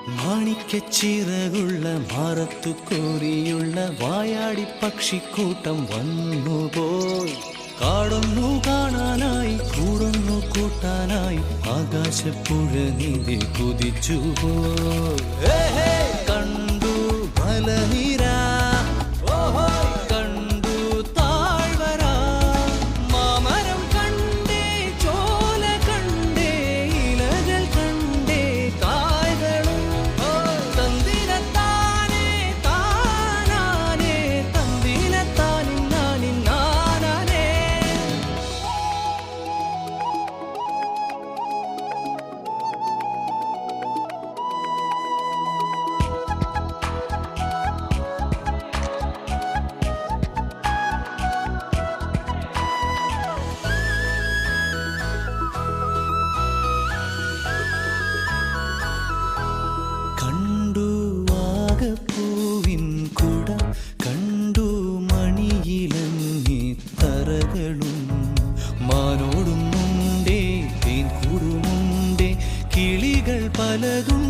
മാണിക്കച്ചിറകുള്ള മാറത്തു കോരിയുള്ള വായാടി പക്ഷിക്കൂട്ടം വന്നുപോയി. കാടൊന്നു കാണാനായി കൂടൊന്നു കൂട്ടാനായി ആകാശപ്പുഴ നീന്തി കുതിച്ചുപോയി. കണ്ടു മലനിര, കണ്ടു താഴ്വര, മാമരം കണ്ടേ, ചോല കണ്ടേ, ഇലകൾ കണ്ടേ, കായ്കളും തന്തിരത്താനേ താനാനേ, തന്തിരത്താനിന്നാനിന്നാനേ. കണ്ടു വാഗപ്പൂവിൻ കുട, കണ്ടു മണിയിലങ്ങി തറകളും, മാനോടുന്നുണ്ടേ തേൻ കൂടുമുണ്ടേ, കിളികൾ പലതും